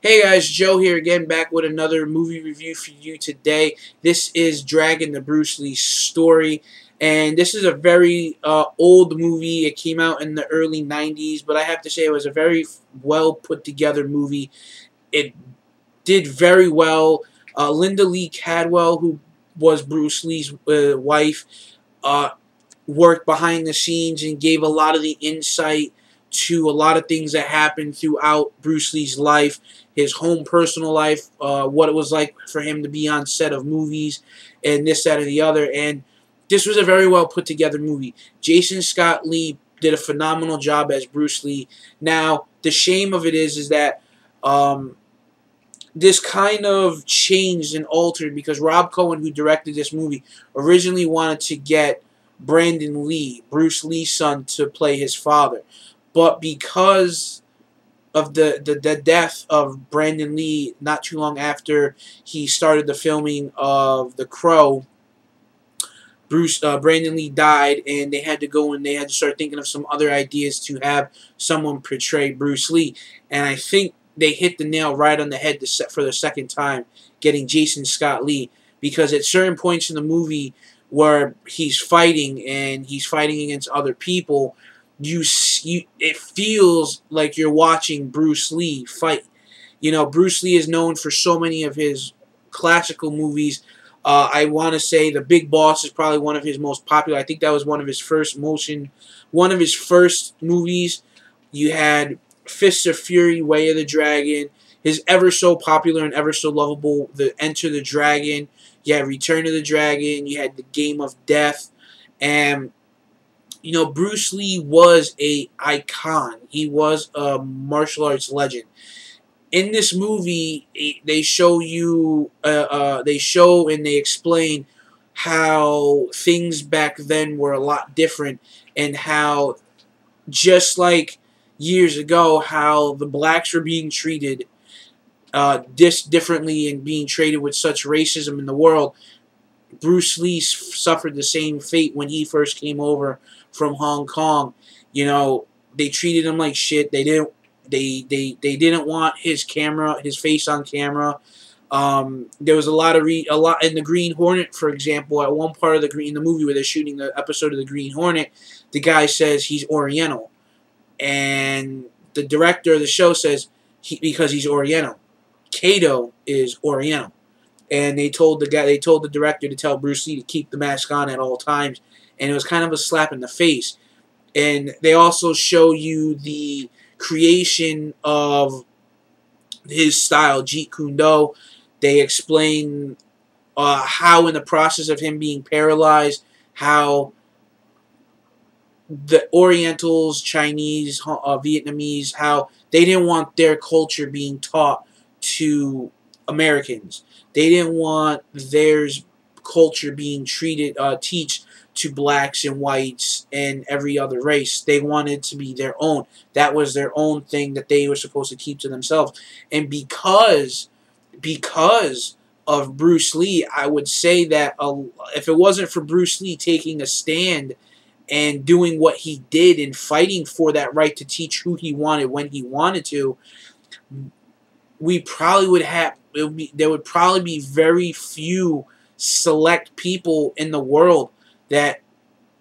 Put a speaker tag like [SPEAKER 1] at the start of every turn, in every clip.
[SPEAKER 1] Hey guys, Joe here again, back with another movie review for you today. This is Dragon, the Bruce Lee story, and this is a very old movie. It came out in the early 90s, but I have to say it was a very well put together movie. It did very well. Linda Lee Cadwell, who was Bruce Lee's wife, uh, worked behind the scenes and gave a lot of the insight to a lot of things that happened throughout Bruce Lee's life, his home personal life, what it was like for him to be on set of movies, and this, that, and the other. And this was a very well put together movie. Jason Scott Lee did a phenomenal job as Bruce Lee. Now, the shame of it is that this kind of changed and altered because Rob Cohen, who directed this movie, originally wanted to get Brandon Lee, Bruce Lee's son, to play his father. But because of the death of Brandon Lee not too long after he started the filming of The Crow, Brandon Lee died, and they had to go and they had to start thinking of some other ideas to have someone portray Bruce Lee. And I think they hit the nail right on the head for the second time, getting Jason Scott Lee, because at certain points in the movie where he's fighting and he's fighting against other people, it feels like you're watching Bruce Lee fight. You know, Bruce Lee is known for so many of his classical movies. I want to say The Big Boss is probably one of his most popular. I think that was one of his first movies. You had Fists of Fury, Way of the Dragon, his ever so popular and ever so lovable The Enter the Dragon. You had Return of the Dragon. You had The Game of Death. And, you know, Bruce Lee was a icon. He was a martial arts legend. In this movie, they show and they explain how things back then were a lot different, and how, just like years ago, how the blacks were being treated differently and being treated with such racism in the world. Bruce Lee suffered the same fate when he first came over from Hong Kong. You know, they treated him like shit. They didn't want his face on camera. There was a lot in the Green Hornet, for example. At one part of in the movie where they're shooting the episode of the Green Hornet, the guy says he's Oriental, and the director of the show says because he's Oriental. Kato is Oriental, and they told the director to tell Bruce Lee to keep the mask on at all times, and it was kind of a slap in the face. And they also show you the creation of his style, Jeet Kune Do. They explain how, in the process of him being paralyzed, how the Orientals, Chinese, Vietnamese, how they didn't want their culture being taught to Americans. They didn't want their culture being teach to blacks and whites and every other race. They wanted to be their own. That was their own thing that they were supposed to keep to themselves. And because of Bruce Lee, I would say that if it wasn't for Bruce Lee taking a stand and doing what he did and fighting for that right to teach who he wanted when he wanted to, we probably would have there would probably be very few select people in the world that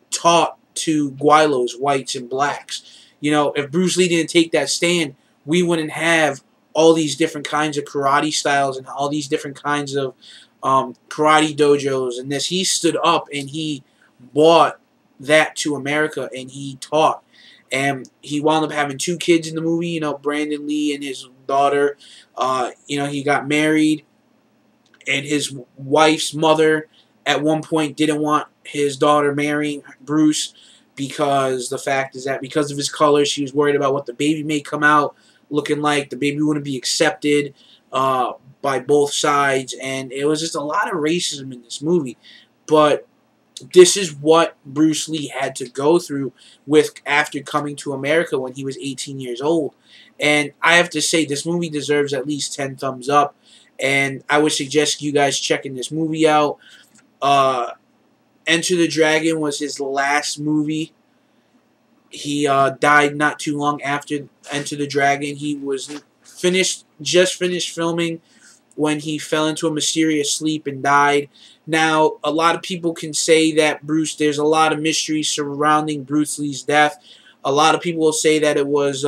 [SPEAKER 1] taught to Guilos, whites, and blacks. You know, if Bruce Lee didn't take that stand, we wouldn't have all these different kinds of karate styles and all these different kinds of karate dojos and this. He stood up and he brought that to America, and he taught. And he wound up having 2 kids in the movie, you know, Brandon Lee and his daughter. You know, he got married, and his wife's mother at one point didn't want his daughter marrying Bruce, because the fact is that because of his color, she was worried about what the baby may come out looking like. The baby wouldn't be accepted by both sides, and it was just a lot of racism in this movie. But this is what Bruce Lee had to go through after coming to America when he was 18 years old. And I have to say, this movie deserves at least 10 thumbs up. And I would suggest you guys checking this movie out. Enter the Dragon was his last movie. He died not too long after Enter the Dragon. He was just finished filming when he fell into a mysterious sleep and died. Now, a lot of people can say that there's a lot of mystery surrounding Bruce Lee's death. A lot of people will say that it was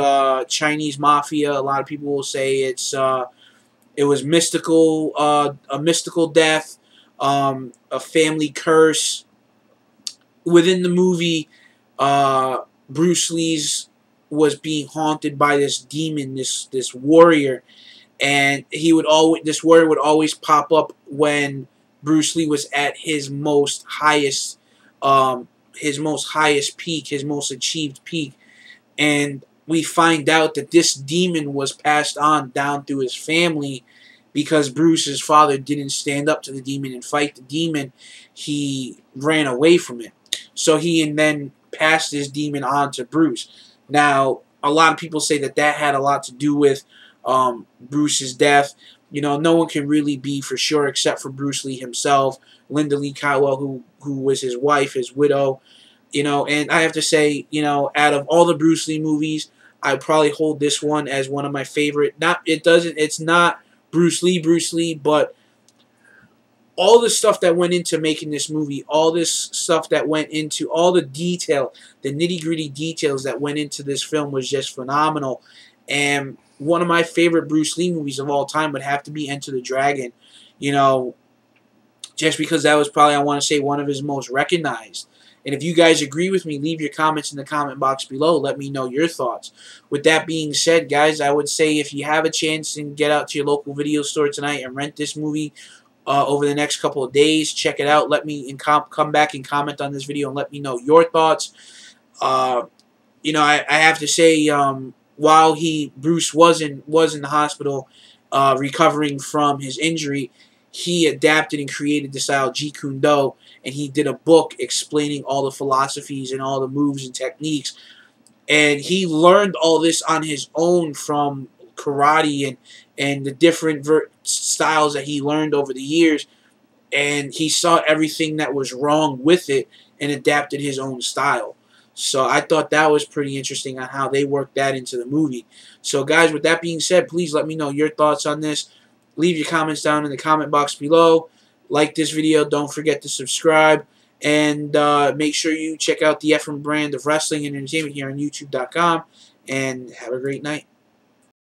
[SPEAKER 1] Chinese mafia. A lot of people will say it was mystical, a mystical death, a family curse. Within the movie, Bruce Lee's was being haunted by this demon, this warrior, and this warrior would always pop up when Bruce Lee was at his most highest peak, his most achieved peak. And we find out that this demon was passed on down through his family because Bruce's father didn't stand up to the demon and fight the demon. He ran away from it. So he and then passed this demon on to Bruce. Now, a lot of people say that had a lot to do with Bruce's death. You know, no one can really be for sure except for Bruce Lee himself, Linda Lee Caldwell, who was his wife, his widow. You know, and I have to say, you know, out of all the Bruce Lee movies, I probably hold this one as one of my favorite. It's not Bruce Lee, but all the stuff that went into making this movie, all this stuff that went into all the detail, the nitty-gritty details that went into this film was just phenomenal. And one of my favorite Bruce Lee movies of all time would have to be Enter the Dragon. You know, just because that was probably, I want to say, one of his most recognized. And if you guys agree with me, leave your comments in the comment box below. Let me know your thoughts. With that being said, guys, I would say if you have a chance and get out to your local video store tonight and rent this movie over the next couple of days, check it out. Let me come back and comment on this video and let me know your thoughts. You know, I have to say, while Bruce was in the hospital recovering from his injury, he adapted and created the style Jeet Kune Do, and he did a book explaining all the philosophies and all the moves and techniques. And he learned all this on his own from karate and the different styles that he learned over the years. And he saw everything that was wrong with it and adapted his own style. So I thought that was pretty interesting on how they worked that into the movie. So guys, with that being said, please let me know your thoughts on this. Leave your comments down in the comment box below. Like this video. Don't forget to subscribe. And make sure you check out the Ephraim brand of wrestling and entertainment here on YouTube.com. And have a great night.